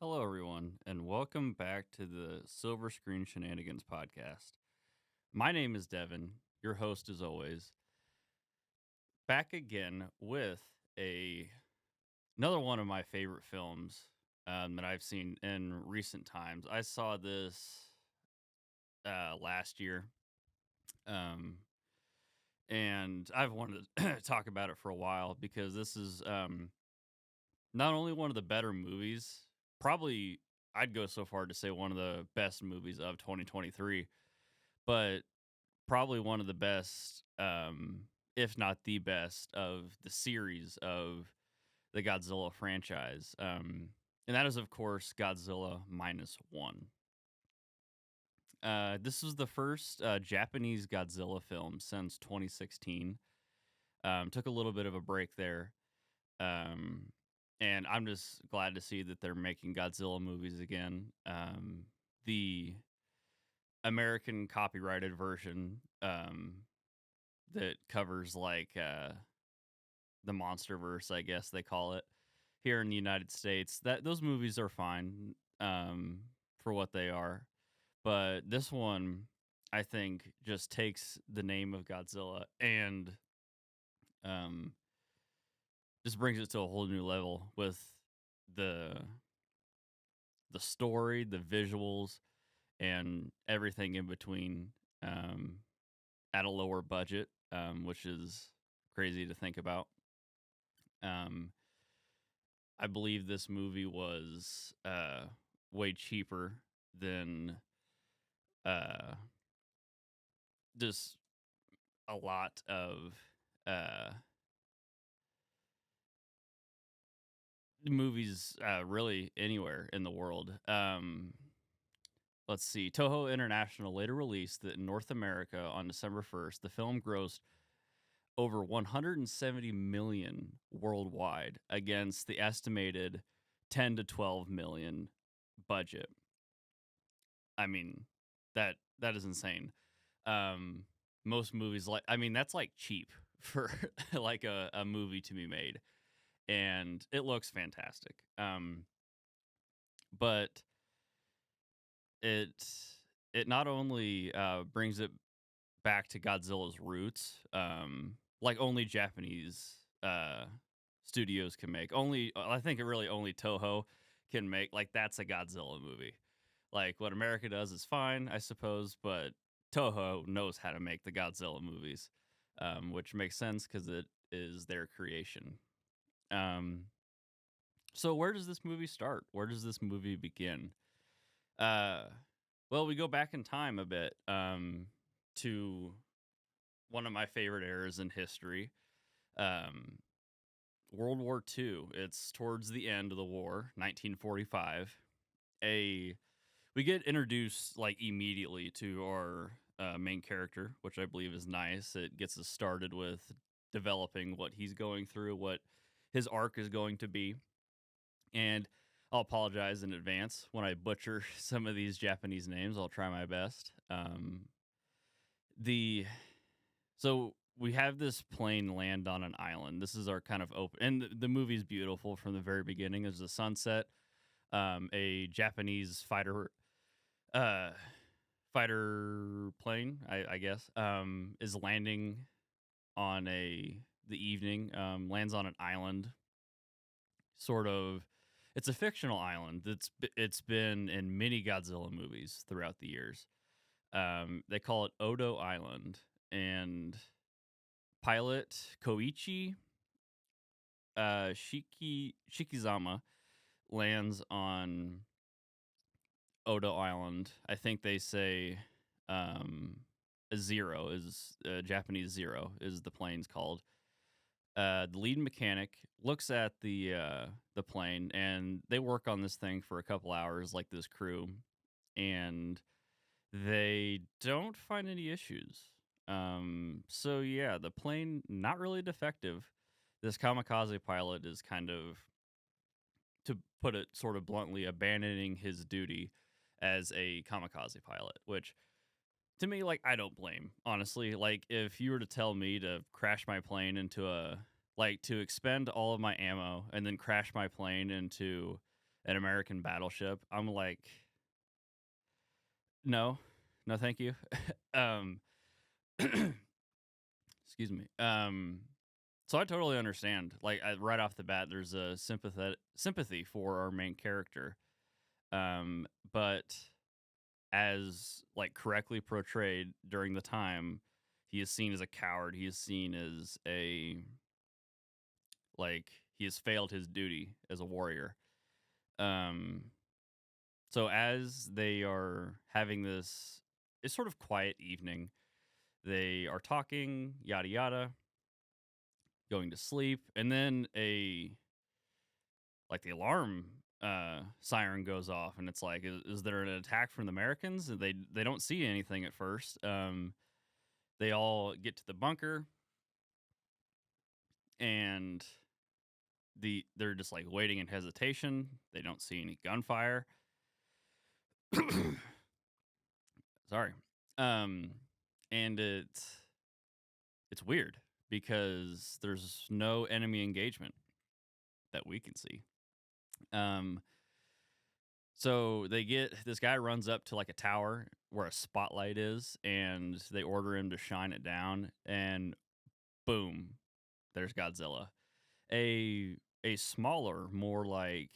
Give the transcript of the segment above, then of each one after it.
Hello, everyone, and welcome back to the Silver Screen Shenanigans podcast. My name is Devin, your host as always, back again with a another one of my favorite films that I've seen in recent times. I saw this last year, um, and I've wanted to talk about it for a while because this is not only one of the better movies, probably I'd go so far to say one of the best movies of 2023, but probably one of the best, if not the best, of the series of the Godzilla franchise. And that is, of course, Godzilla Minus One. This was the first Japanese Godzilla film since 2016. Took a little bit of a break there. Um, and I'm just glad to see that they're making Godzilla movies again. The American copyrighted version that covers the MonsterVerse, I guess they call it here in the United States. That those movies are fine for what they are, but this one I think just takes the name of Godzilla and um, just brings it to a whole new level with the the story, the visuals, and everything in between at a lower budget, which is crazy to think about. Um, I believe this movie was way cheaper than uh, just a lot of uh, movies, really anywhere in the world. Let's see. Toho International later released that in North America on December 1st, the film grossed over 170 million worldwide against the estimated 10 to 12 million budget. I mean, that is insane. Um, most movies that's like cheap for like a movie to be made, and it looks fantastic. But it it not only brings it back to Godzilla's roots, like only Japanese studios can make. Only I think it really only Toho can make. Like that's a Godzilla movie. Like what America does is fine, I suppose, but Toho knows how to make the Godzilla movies, which makes sense because it is their creation. Um, so where does this movie start? Where does this movie begin? Uh, well, we go back in time a bit to one of my favorite eras in history, um, World War II. It's towards the end of the war, 1945. A We get introduced like immediately to our main character, which I believe is nice. It gets us started with developing what he's going through, what his arc is going to be, and I'll apologize in advance when I butcher some of these Japanese names. I'll try my best. The So we have this plane land on an island. This is our kind of open, and the movie's beautiful from the very beginning. There's a sunset. A Japanese uh, fighter plane, I guess, is landing on the evening. Lands on an island, sort of. It's a fictional island. It's been in many Godzilla movies throughout the years. They call it Odo Island, and pilot Koichi Shikizama lands on Odo Island. I think they say a zero is Japanese zero is the plane's called. The lead mechanic looks at the plane, and they work on this thing for a couple hours, like this crew, and they don't find any issues. So yeah, the plane not really defective. This kamikaze pilot is kind of, to put it sort of bluntly, abandoning his duty as a kamikaze pilot, which to me, like, I don't blame, honestly. Like, if you were to tell me to crash my plane into to expend all of my ammo and then crash my plane into an American battleship. I'm like, no, no, thank you. um, excuse me. So I totally understand. Like right off the bat, there's a sympathy for our main character. But as like correctly portrayed during the time, he is seen as a coward. He is seen as a like he has failed his duty as a warrior. Um, so as they are having this, it's sort of quiet evening. They are talking, yada yada, going to sleep, and then a like the alarm siren goes off, and it's like, is there an attack from the Americans? And they don't see anything at first. They all get to the bunker, and they're just like waiting in hesitation. They don't see any gunfire. Sorry. Um, and it's weird because there's no enemy engagement that we can see. So they get this guy runs up to like a tower where a spotlight is, and they order him to shine it down, and boom, there's Godzilla. A smaller, more like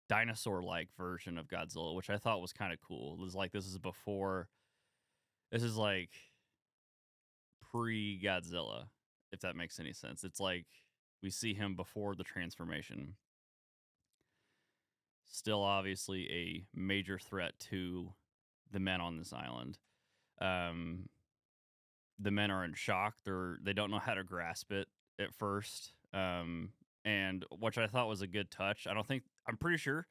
dinosaur like version of Godzilla, which I thought was kind of cool. It was like this is like pre Godzilla, if that makes any sense. It's like we see him before the transformation. Still obviously a major threat to the men on this island. Um, the men are in shock. They don't know how to grasp it at first. And which I thought was a good touch. I'm pretty sure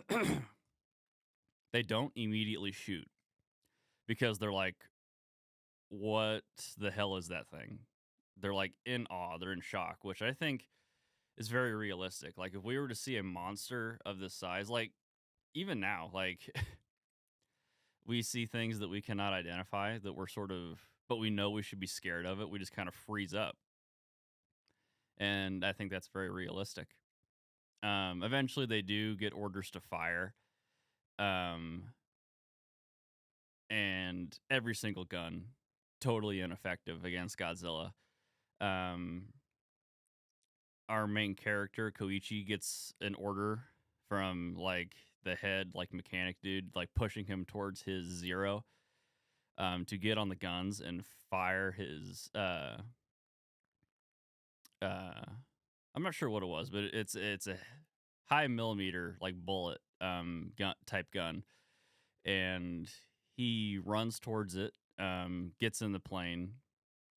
they don't immediately shoot because they're like, what the hell is that thing? They're like in awe, they're in shock, which I think is very realistic. Like if we were to see a monster of this size, like even now, like we see things that we cannot identify that we're sort of, but we know we should be scared of it. We just kind of freeze up. And I think that's very realistic. Eventually they do get orders to fire. Um, and every single gun totally ineffective against Godzilla. Um, our main character Koichi gets an order from like the head like mechanic dude like pushing him towards his zero to get on the guns and fire his I'm not sure what it was, but it's a high millimeter like bullet gun type gun, and he runs towards it, gets in the plane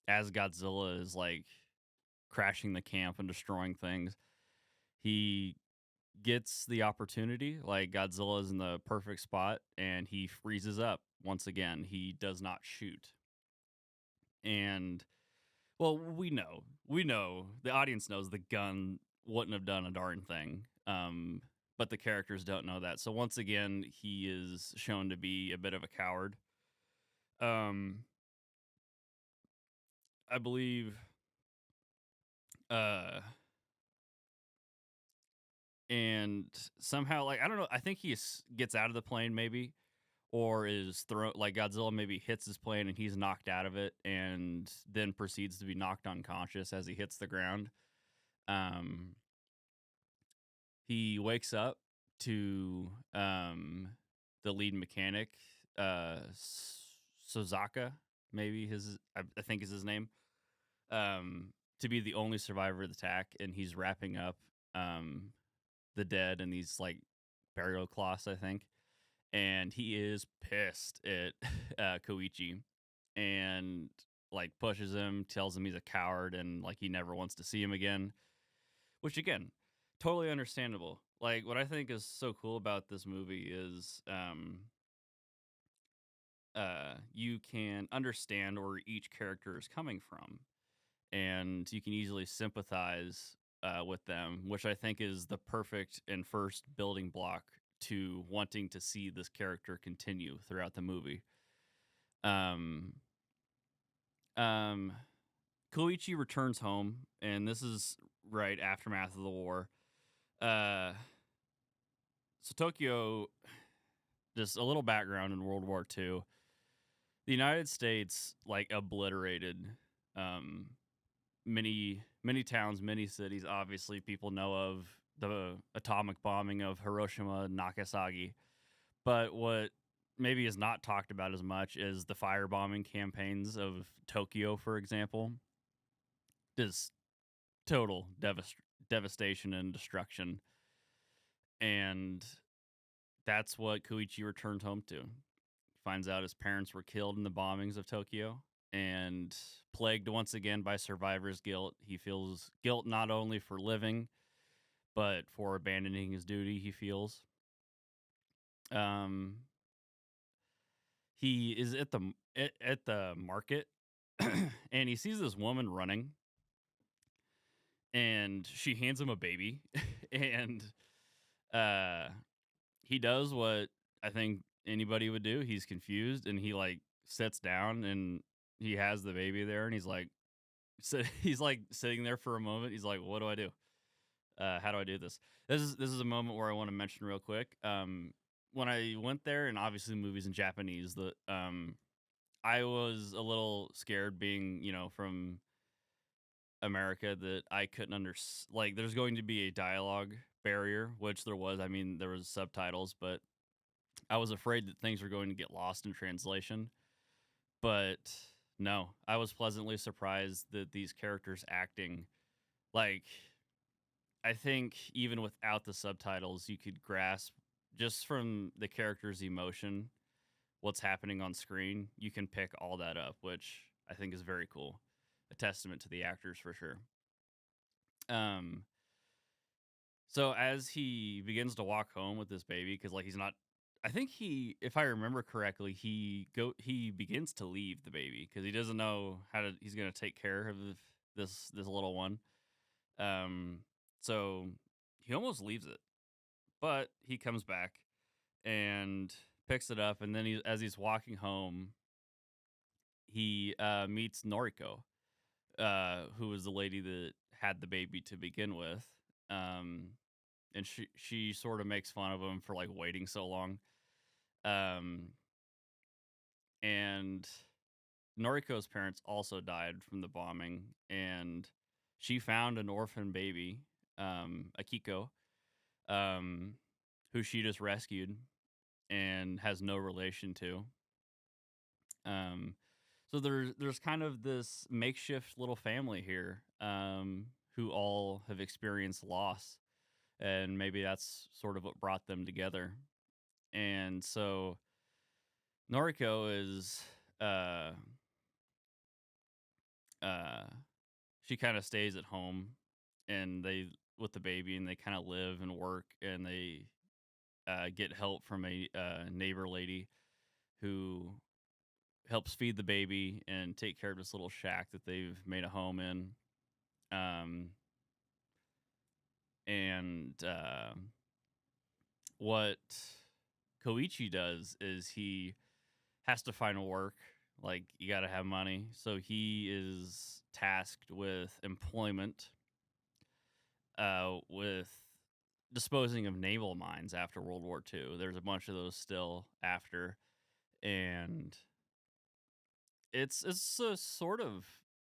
as Godzilla is like crashing the camp and destroying things. He gets the opportunity, like Godzilla is in the perfect spot, and he freezes up once again. He does not shoot. And well, we know, the audience knows the gun wouldn't have done a darn thing. But the characters don't know that. So once again, he is shown to be a bit of a coward. Um, I believe, uh, and somehow, like I don't know, I think gets out of the plane maybe, or is thrown like Godzilla maybe hits his plane and he's knocked out of it, and then proceeds to be knocked unconscious as he hits the ground. Um, he wakes up to the lead mechanic, Sozaka, maybe I think is his name, to be the only survivor of the attack, and he's wrapping up um, the dead in these like burial cloths, I think, and he is pissed at Koichi, and like pushes him, tells him he's a coward, and like he never wants to see him again. Which again, totally understandable. Like what I think is so cool about this movie is you can understand where each character is coming from, and you can easily sympathize with them, which I think is the perfect and first building block to wanting to see this character continue throughout the movie. Um, um, Koichi returns home, and this is right aftermath of the war. Uh, So Tokyo, just a little background in World War II. The United States like obliterated um, many towns, many cities. Obviously, people know of the atomic bombing of Hiroshima and Nagasaki. But what maybe is not talked about as much is the firebombing campaigns of Tokyo, for example. Just total devastation and destruction. And that's what Koichi returned home to. Finds out his parents were killed in the bombings of Tokyo, and plagued once again by survivor's guilt. He feels guilt not only for living, but for abandoning his duty, he feels. Um, he is at the market, and he sees this woman running, and she hands him a baby, and uh, he does what I think anybody would do. He's confused, and he like sits down, and he has the baby there, and he's like, so he's like sitting there for a moment. He's like, "What do I do? How do I do this?" This is a moment where I want to mention real quick. When I went there, and obviously the movie's in Japanese, I was a little scared being, from America, that I couldn't like there's going to be a dialogue barrier, which there was. I mean, there was subtitles, but I was afraid that things were going to get lost in translation. But no, I was pleasantly surprised that these characters acting, like, I think even without the subtitles, you could grasp just from the character's emotion what's happening on screen. You can pick all that up, which I think is very cool. A testament to the actors for sure. Um, so as he begins to walk home with this baby, because like he's not, I think if I remember correctly, he begins to leave the baby because he doesn't know he's gonna take care of this little one. Um, so he almost leaves it, but he comes back and picks it up, and then as he's walking home, he meets Noriko, who was the lady that had the baby to begin with. Um, and she sort of makes fun of him for like waiting so long. Um, and Noriko's parents also died from the bombing, and she found an orphan baby, Akiko, um, who she just rescued and has no relation to. Um, so there's kind of this makeshift little family here, who all have experienced loss, and maybe that's sort of what brought them together. And so Noriko is uh uh she kind of stays at home, and they with the baby, and they kind of live and work, and they get help from a neighbor lady who helps feed the baby and take care of this little shack that they've made a home in. Um, and What Koichi does is he has to find work. Like, you got to have money. So he is tasked with employment, with disposing of naval mines after World War II. There's a bunch of those still after. And it's a sort of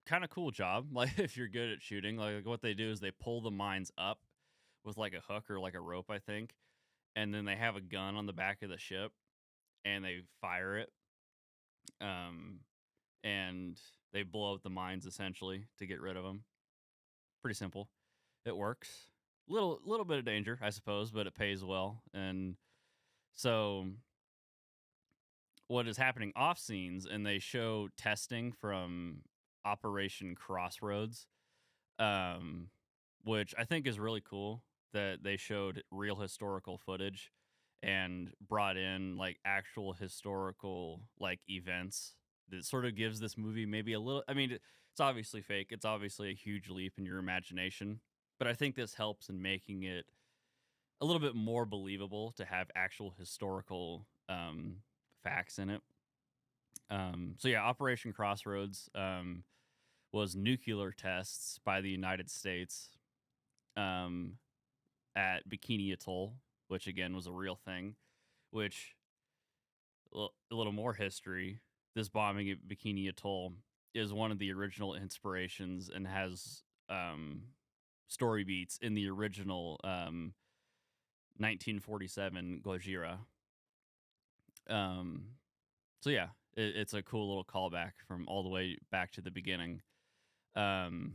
kind of cool job. Like, if you're good at shooting, like what they do is they pull the mines up with like a hook or like a rope, I think, and then they have a gun on the back of the ship, and they fire it, um, and they blow up the mines essentially to get rid of them. Pretty simple. It works. Little bit of danger, I suppose, but it pays well. And so what is happening off scenes, and they show testing from Operation Crossroads, um, which I think is really cool that they showed real historical footage and brought in like actual historical like events that sort of gives this movie maybe a little. I mean, it's obviously fake. It's obviously a huge leap in your imagination, but I think this helps in making it a little bit more believable to have actual historical facts in it. So yeah, Operation Crossroads was nuclear tests by the United States, um, at Bikini Atoll. which again was a real thing. Which a little more history. This bombing at Bikini Atoll is one of the original inspirations and has um, story beats in the original 1947 Gojira. Um, so yeah, it's a cool little callback from all the way back to the beginning. Um,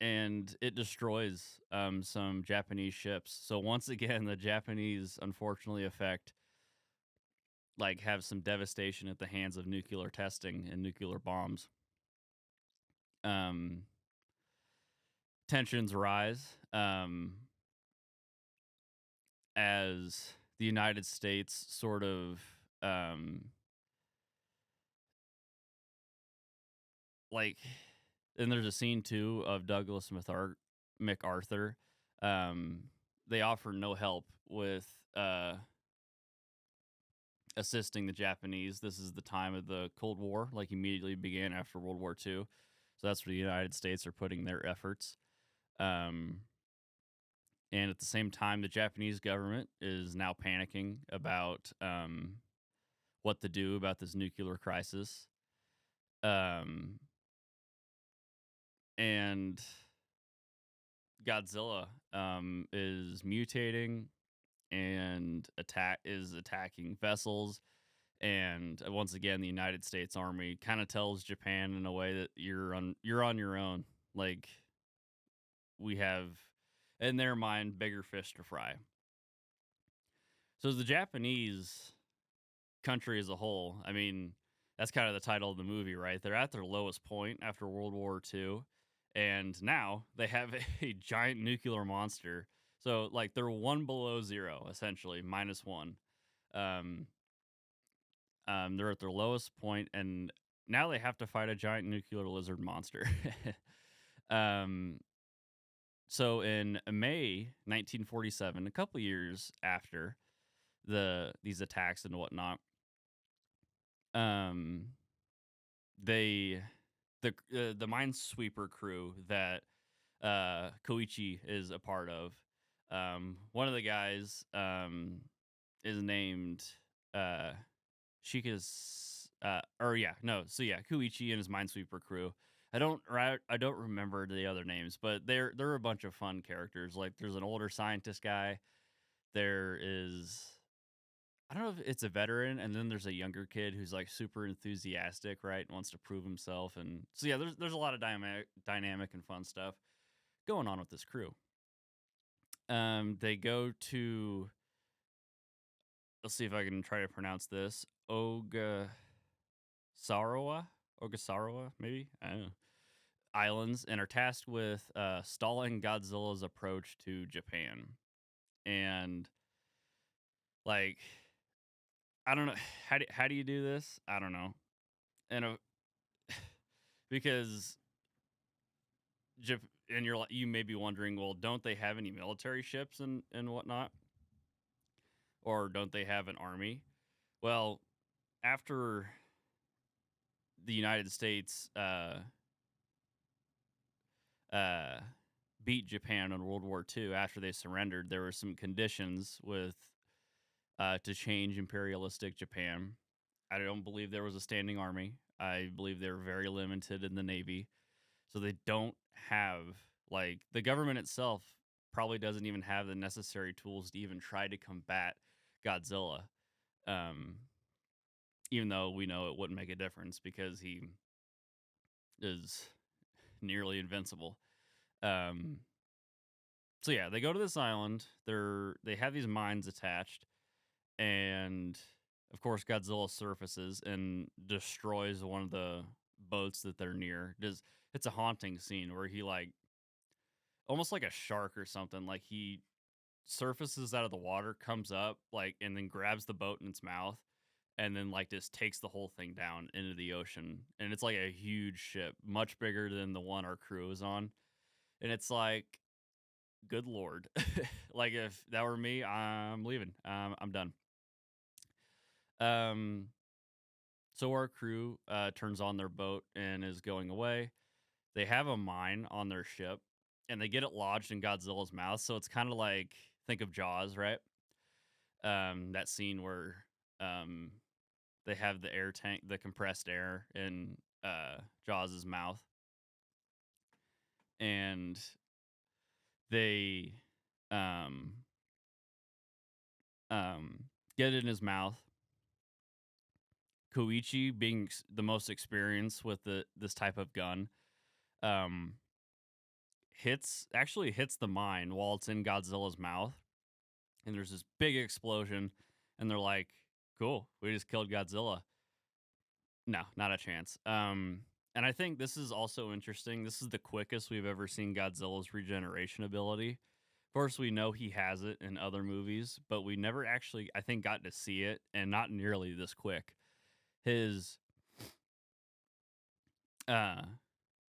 and it destroys some Japanese ships. So once again, the Japanese unfortunately have some devastation at the hands of nuclear testing and nuclear bombs. Um, tensions rise as the United States sort of like, and there's a scene too of Douglas MacArthur. Um, they offer no help with assisting the Japanese. This is the time of the Cold War, like immediately began after World War II. So that's where the United States are putting their efforts. Um, and at the same time, the Japanese government is now panicking about what to do about this nuclear crisis. And Godzilla is mutating and attacking vessels. And once again, the United States Army kind of tells Japan in a way that you're on your own. Like, we have, in their mind, bigger fish to fry. So the Japanese country as a whole, I mean, that's kind of the title of the movie, right? They're at their lowest point after World War II, and now they have a giant nuclear monster. So like they're one below zero, essentially, -1. Um, they're at their lowest point, and now they have to fight a giant nuclear lizard monster. um, so in May 1947, a couple years after these attacks and whatnot, um, they the minesweeper crew that Koichi is a part of. One of the guys is named Shika's or yeah, no, so yeah, Koichi and his minesweeper crew. I don't remember the other names, but they're a bunch of fun characters. Like there's an older scientist guy. There is, I don't know if it's a veteran, and then there's a younger kid who's like super enthusiastic, right, and wants to prove himself. And so yeah, there's a lot of dynamic and fun stuff going on with this crew. They go to, let's see if I can try to pronounce this, Ogasawara, maybe, I don't know, islands, and are tasked with stalling Godzilla's approach to Japan. And like, I don't know, how do you do this? I don't know. And because and you may be wondering, well, don't they have any military ships and whatnot, or don't they have an army? Well, after the United States uh, beat Japan in World War II, after they surrendered, there were some conditions with to change imperialistic Japan. I don't believe there was a standing army. I believe they were very limited in the Navy. So they don't have, like, the government itself probably doesn't even have the necessary tools to even try to combat Godzilla. Even though we know it wouldn't make a difference because he is nearly invincible. So yeah, they go to this island. They have these mines attached, and of course Godzilla surfaces and destroys one of the boats that they're near. It's a haunting scene where he, like, almost like a shark or something, like he surfaces out of the water, comes up, like, and then grabs the boat in its mouth, and then like just takes the whole thing down into the ocean. And it's like a huge ship, much bigger than the one our crew is on. And it's like, good lord. Like, if that were me, I'm leaving. I'm done. So our crew turns on their boat and is going away. They have a mine on their ship, and they get it lodged in Godzilla's mouth. So it's kind of like, think of Jaws, right? That scene where um, they have the air tank, the compressed air in Jaws's mouth, and they um, um, get it in his mouth. Koichi, being the most experienced with this type of gun, um, hits the mine while it's in Godzilla's mouth, and there's this big explosion, and they're like, "Cool, we just killed Godzilla." No, not a chance. And I think this is also interesting. This is the quickest we've ever seen Godzilla's regeneration ability. Of course, we know he has it in other movies, but we never actually, I think, got to see it, and not nearly this quick. His uh,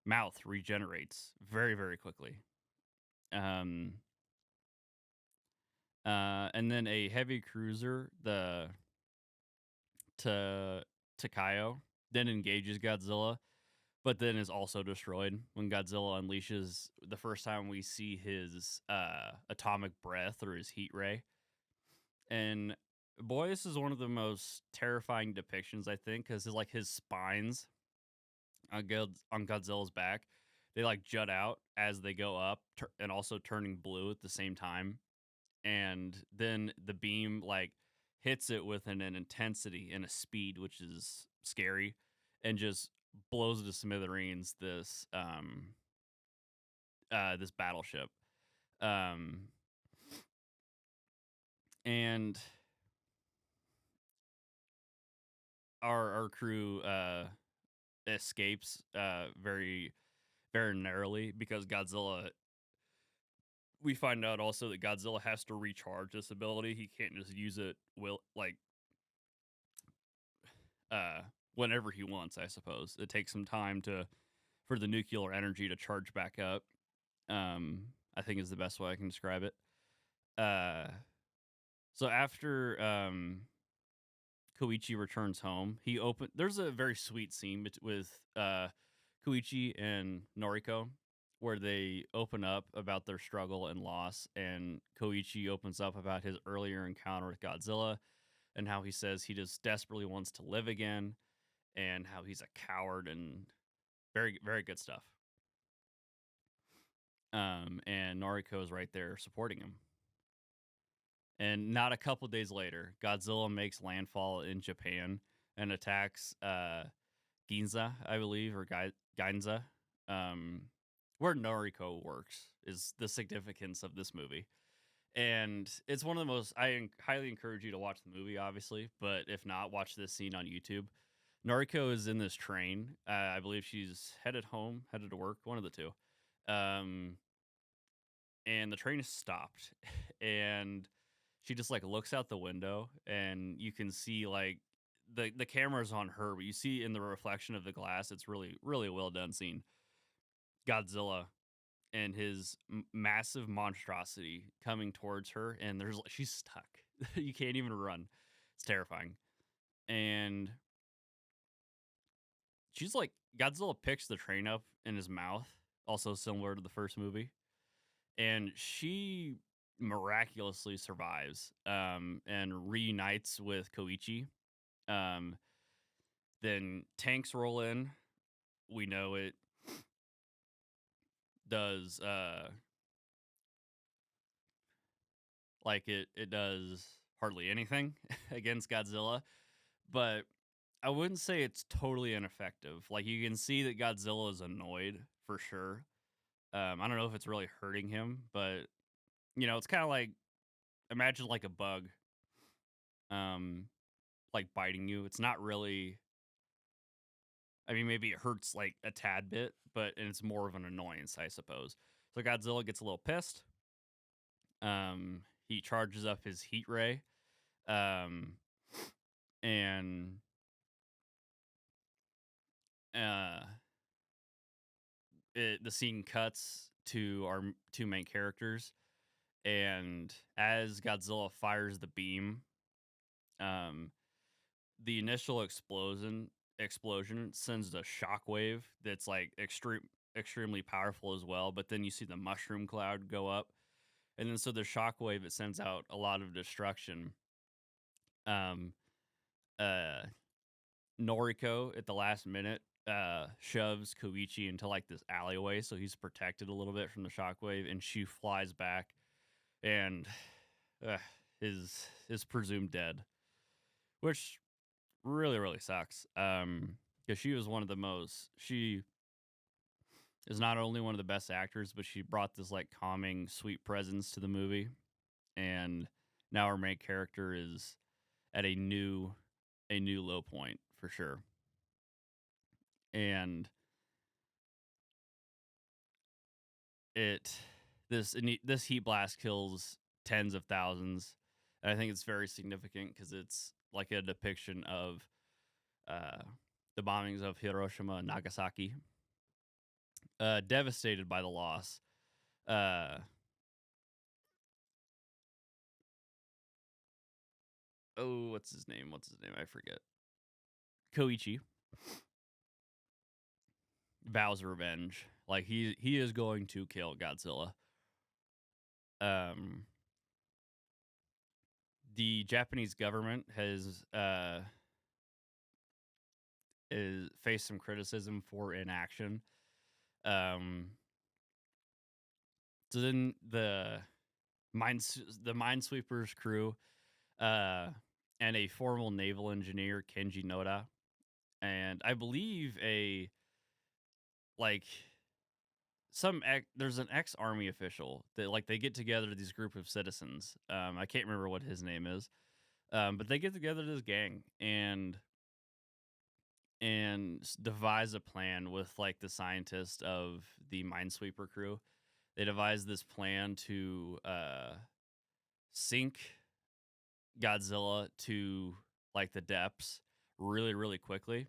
mouth regenerates very, very quickly. Um, and then a heavy cruiser, the to Takayo, then engages Godzilla, but then is also destroyed when Godzilla unleashes the first time we see his atomic breath or his heat ray. And boy, this is one of the most terrifying depictions, I think, because like his spines on Godzilla's back, they like jut out as they go up, and also turning blue at the same time. And then the beam like hits it with an intensity and a speed which is scary, and just blows to smithereens this battleship. Um and our crew escapes very, very narrowly, because Godzilla, we find out also that Godzilla has to recharge this ability. He can't just use it uh whenever he wants, I suppose. It takes some time to for the nuclear energy to charge back up. I think is the best way I can describe it. Uh so after Koichi returns home, there's a very sweet scene with Koichi and Noriko, where they open up about their struggle and loss, and Koichi opens up about his earlier encounter with Godzilla, and how he says he just desperately wants to live again, and how he's a coward, and very, very good stuff. And Noriko is right there supporting him. And not a couple days later, Godzilla makes landfall in Japan and attacks Ginza, I believe, or Ginza, um, where Noriko works, is the significance of this movie. And it's one of the most, highly encourage you to watch the movie, obviously, but if not, watch this scene on YouTube. Noriko is in this train. I believe she's headed home, headed to work, one of the two. Um, and the train is stopped. And she just like looks out the window, and you can see like the camera's on her, but you see in the reflection of the glass, it's really, really well done scene. Godzilla and his massive monstrosity coming towards her, and she's stuck. You can't even run. It's terrifying. And she's like, Godzilla picks the train up in his mouth, also similar to the first movie, and she miraculously survives, and reunites with Koichi. Um, then tanks roll in. We know it does it does hardly anything against Godzilla, but I wouldn't say it's totally ineffective. Like, you can see that Godzilla is annoyed for sure. I don't know if it's really hurting him, but it's kind of like, imagine like a bug, um, like biting you. It's not really. I mean, maybe it hurts like a tad bit, and it's more of an annoyance, I suppose. So Godzilla gets a little pissed. He charges up his heat ray, um, and uh, the scene cuts to our two main characters, and as Godzilla fires the beam, um, the initial explosion sends a shockwave that's like extreme. extremely powerful as well. But then you see the mushroom cloud go up, and then so the shockwave, it sends out a lot of destruction. Um, uh, Noriko at the last minute shoves Koichi into like this alleyway, so he's protected a little bit from the shockwave, and she flies back and uh, is presumed dead, which really sucks. Because she was one of the most she is not only one of the best actors, but she brought this like calming, sweet presence to the movie, and now her main character is at a new low point for sure. And it this heat blast kills tens of thousands, and I think it's very significant because it's like a depiction of uh, the bombings of Hiroshima and Nagasaki. Devastated by the loss. Uh, oh, what's his name? What's his name? I forget. Koichi vows revenge. Like he is going to kill Godzilla. Um, the Japanese government has is faced some criticism for inaction. Um, so then the Minesweepers crew, uh, and a former naval engineer, Kenji Noda, and I believe a like there's an ex army official that like they get together, these group of citizens. I can't remember what his name is, but they get together this gang and devise a plan with like the scientist of the Minesweeper crew. They devise this plan to sink Godzilla to like the depths really quickly.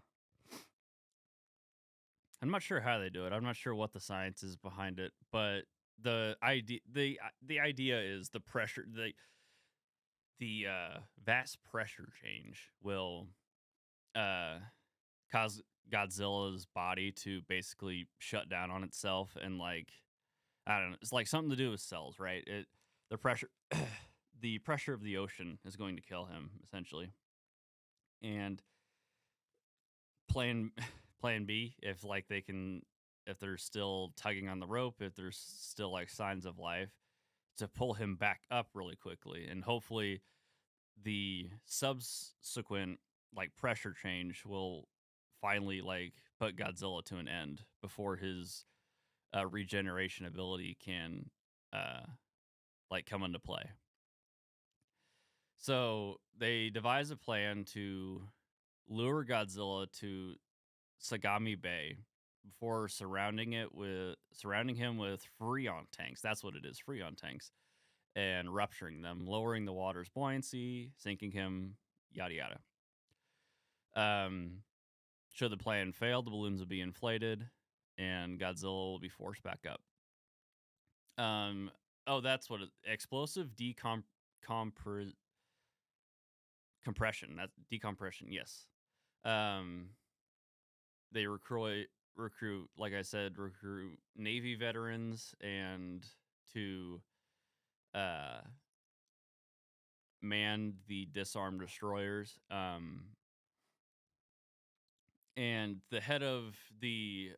I'm not sure how they do it. I'm not sure what the science is behind it, but the idea is the pressure the vast pressure change will uh cause Godzilla's body to basically shut down on itself, and like I don't know, it's like something to do with cells, right? The pressure the pressure of the ocean is going to kill him essentially. And plan plan B, if like they can, if they're still tugging on the rope, if there's still like signs of life, to pull him back up really quickly, and hopefully the subsequent like pressure change will finally like put Godzilla to an end before his regeneration ability can uh like come into play. So they devise a plan to lure Godzilla to Sagami Bay before surrounding him with Freon tanks. That's what it is, Freon tanks, and rupturing them, lowering the water's buoyancy, sinking him, yada yada. Um, should the plan fail, the balloons will be inflated, and Godzilla will be forced back up. Um, oh, that's what explosive compression. That's decompression. Yes. Um, they recruit, like I said, recruit Navy veterans and to uh man the disarmed destroyers. And the head of the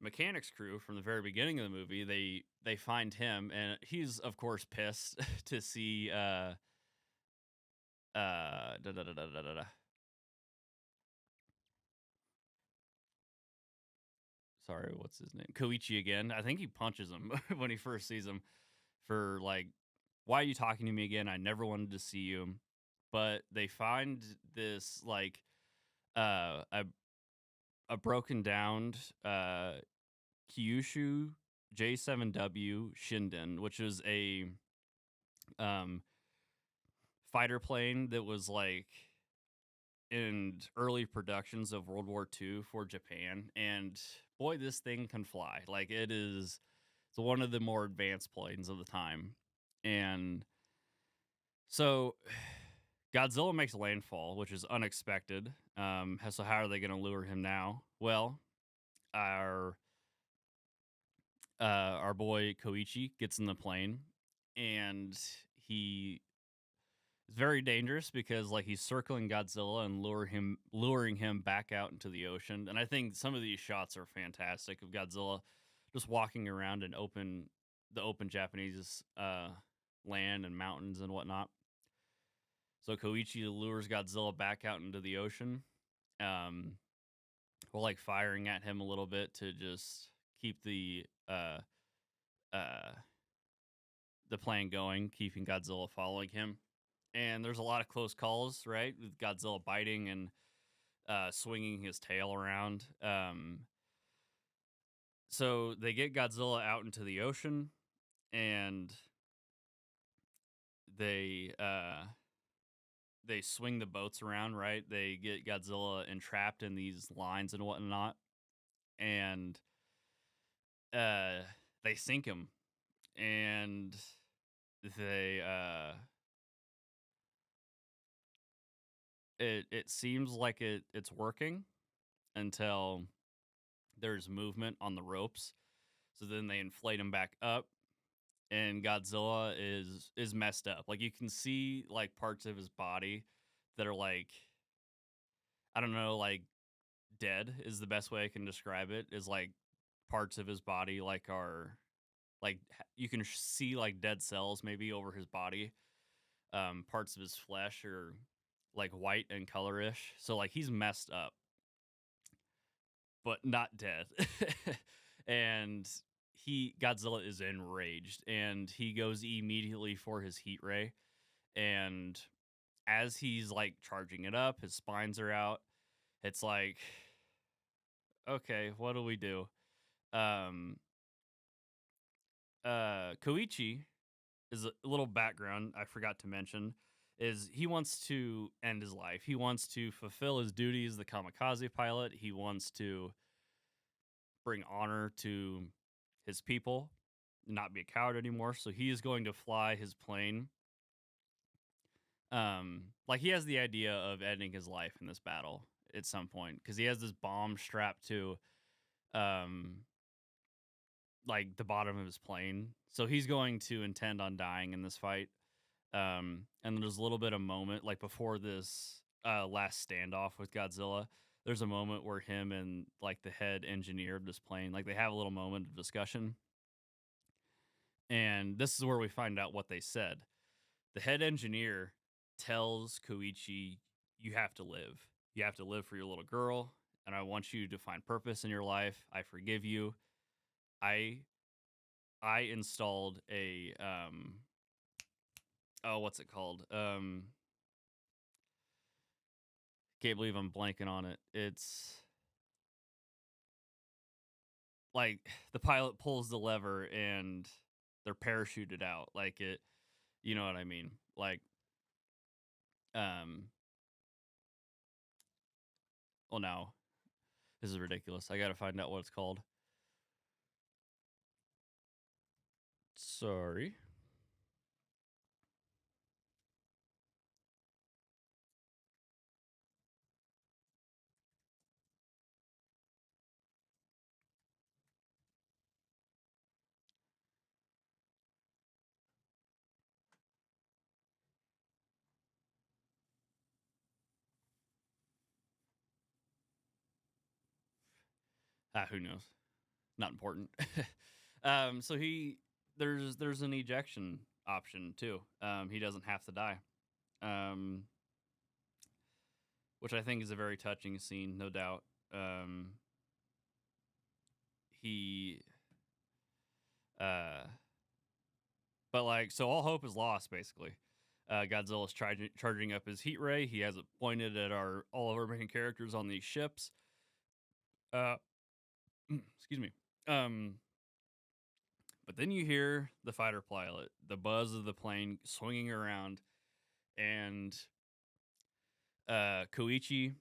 mechanics crew from the very beginning of the movie, they find him, and he's of course pissed to see da, da, da, da, da, da, da. Sorry, what's his name? Koichi again. I think he punches him when he first sees him for like, why are you talking to me again? I never wanted to see you. But they find this like uh a a broken down Kyushu J7W Shinden, which is a um fighter plane that was like in early productions of World War II for Japan. And boy, this thing can fly. Like it's one of the more advanced planes of the time. And so Godzilla makes landfall, which is unexpected. So how are they going to lure him now? Well, our our boy Koichi gets in the plane, and he is very dangerous because like he's circling Godzilla and luring him back out into the ocean. And I think some of these shots are fantastic of Godzilla just walking around in the open Japanese land and mountains and whatnot. So Koichi lures Godzilla back out into the ocean. Um, while like firing at him a little bit to just keep uh the plane going, keeping Godzilla following him. And there's a lot of close calls, right? With Godzilla biting and swinging his tail around. So they get Godzilla out into the ocean, and they they swing the boats around, right? They get Godzilla entrapped in these lines and whatnot, and uh, they sink him, and they it seems like it's working until there's movement on the ropes. So then they inflate him back up, and Godzilla is messed up. Like you can see like parts of his body that are like, I don't know, like dead is the best way I can describe it. Is like parts of his body like are like you can see like dead cells maybe over his body. Parts of his flesh are like white and colorish. So like he's messed up, but not dead. And he Godzilla is enraged, and he goes immediately for his heat ray. And as he's like charging it up, his spines are out. It's like, okay, what do we do? Um Koichi is a little background I forgot to mention is he wants to end his life. He wants to fulfill his duty as the kamikaze pilot. He wants to bring honor to his people, not be a coward anymore. So he is going to fly his plane. Like he has the idea of ending his life in this battle at some point because he has this bomb strapped to um like the bottom of his plane. So he's going to intend on dying in this fight. And there's a little bit of moment like before this last standoff with Godzilla. There's a moment where him and like the head engineer of this plane, like they have a little moment of discussion. And this is where we find out what they said. The head engineer tells Koichi, "You have to live. You have to live for your little girl, and I want you to find purpose in your life. I forgive you. I I installed a oh, what's it called? Can't believe I'm blanking on it. It's like the pilot pulls the lever and they're parachuted out. Like it, you know what I mean? Like um well now this is ridiculous. I got to find out what it's called. Sorry. Who knows? Not important. So he there's an ejection option too. He doesn't have to die. Um, which I think is a very touching scene, no doubt. Um, he uh but like so all hope is lost basically. Godzilla's charging up his heat ray. He has it pointed at our all of our main characters on these ships. Uh excuse me. Um but then you hear the fighter pilot, the buzz of the plane swinging around, and Koichi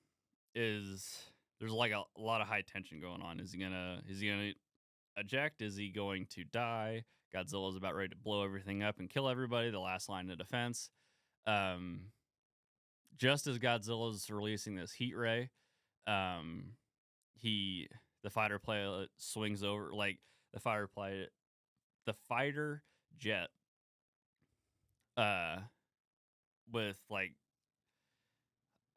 is there's like a lot of high tension going on. Is he gonna eject? Is he going to die? Godzilla's about ready to blow everything up and kill everybody. The last line of defense. Um, just as Godzilla's releasing this heat ray, um, he the fighter pilot swings over like the fighter jet uh with like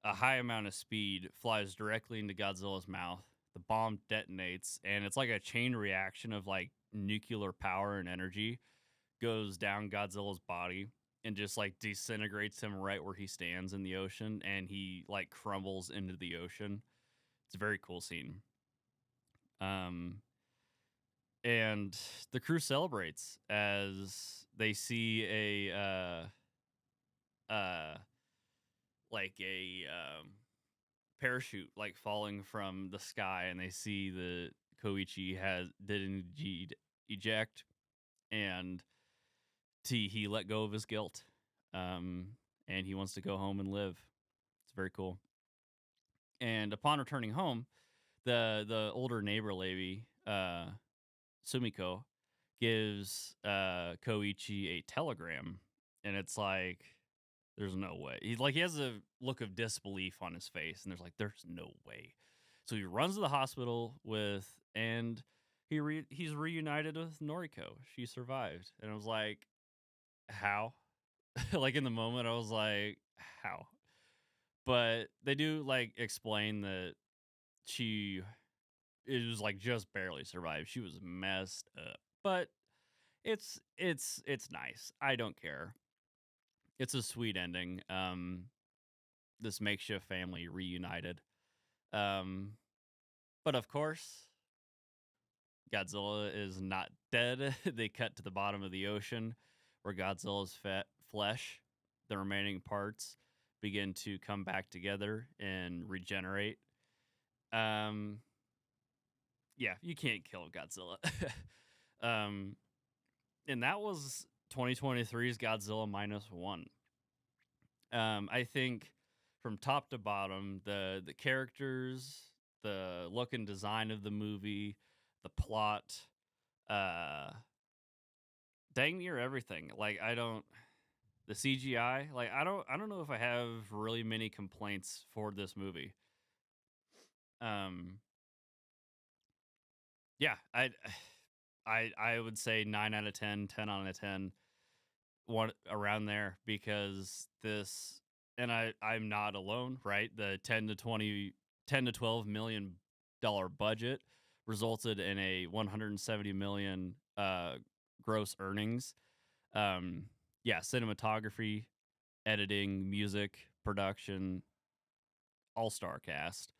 a high amount of speed flies directly into Godzilla's mouth. The bomb detonates, and it's like a chain reaction of like nuclear power and energy goes down Godzilla's body and just like disintegrates him right where he stands in the ocean, and he like crumbles into the ocean. It's a very cool scene. Um, and the crew celebrates as they see uh like a parachute like falling from the sky, and they see the Koichi did indeed eject, and he let go of his guilt, um, and he wants to go home and live. It's very cool. And upon returning home, the older neighbor lady, Sumiko, gives Koichi a telegram, and it's like there's no way. He has a look of disbelief on his face, and there's no way. So he runs to the hospital and he's reunited with Noriko. She survived, and I was like, how? Like in the moment, I was like, how? But they do like explain that she it was like just barely survived. She was messed up, but it's nice. I don't care. It's a sweet ending. This makeshift family reunited. Um, but of course, Godzilla is not dead. They cut to the bottom of the ocean where Godzilla's flesh, the remaining parts, begin to come back together and regenerate. Um, yeah, you can't kill Godzilla. um, and that was 2023's Godzilla Minus One. I think from top to bottom, the characters, the look and design of the movie, the plot, uh, dang near everything. Like I don't the CGI. Like I don't know if I have really many complaints for this movie. Um, yeah, I would say 9 out of 10, 10 out of 10, one around there because this, and I'm not alone, right? The 10 to 12 million dollar budget resulted in a 170 million gross earnings. Um, yeah, cinematography, editing, music, production, all-star cast.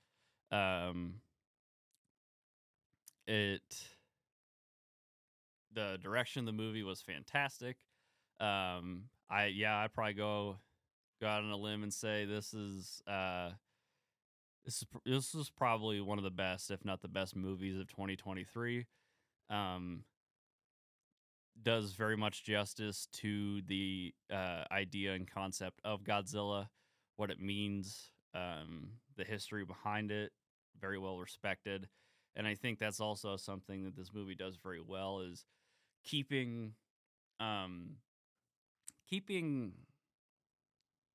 Um, it the direction of the movie was fantastic. I'd probably go out on a limb and say this is probably one of the best, if not the best, movies of 2023. Um, does very much justice to the idea and concept of Godzilla, what it means, the history behind it, very well respected. And I think that's also something that this movie does very well is keeping um, keeping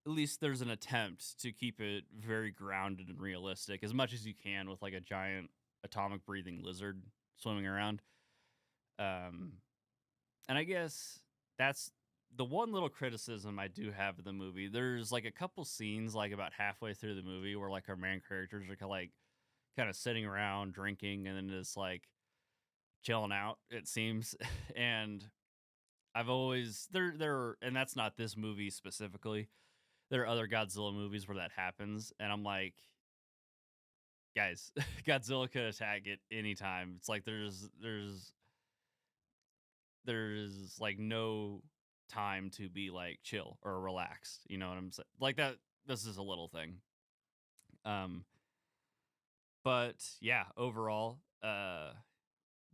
at least there's an attempt to keep it very grounded and realistic as much as you can with like a giant atomic breathing lizard swimming around. Um, and I guess that's the one little criticism I do have of the movie. There's like a couple scenes like about halfway through the movie where like our main characters are kind of sitting around drinking and then just like chilling out, it seems. And I've always and that's not this movie specifically. There are other Godzilla movies where that happens, and I'm like, guys, Godzilla could attack at any time. It's like there's like no time to be like chill or relaxed. You know what I'm saying? Like that. This is a little thing. Um, but yeah, overall,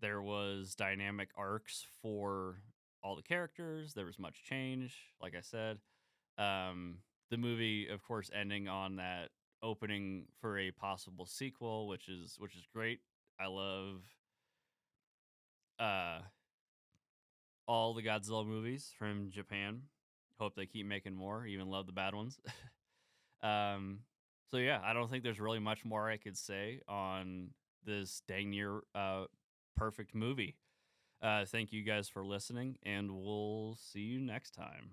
there was dynamic arcs for all the characters. There was much change, like I said. Um, the movie, of course, ending on that opening for a possible sequel, which is great. I love uh, all the Godzilla movies from Japan. Hope they keep making more. Even love the bad ones. Um, so yeah, I don't think there's really much more I could say on this dang near perfect movie. Thank you guys for listening, and we'll see you next time.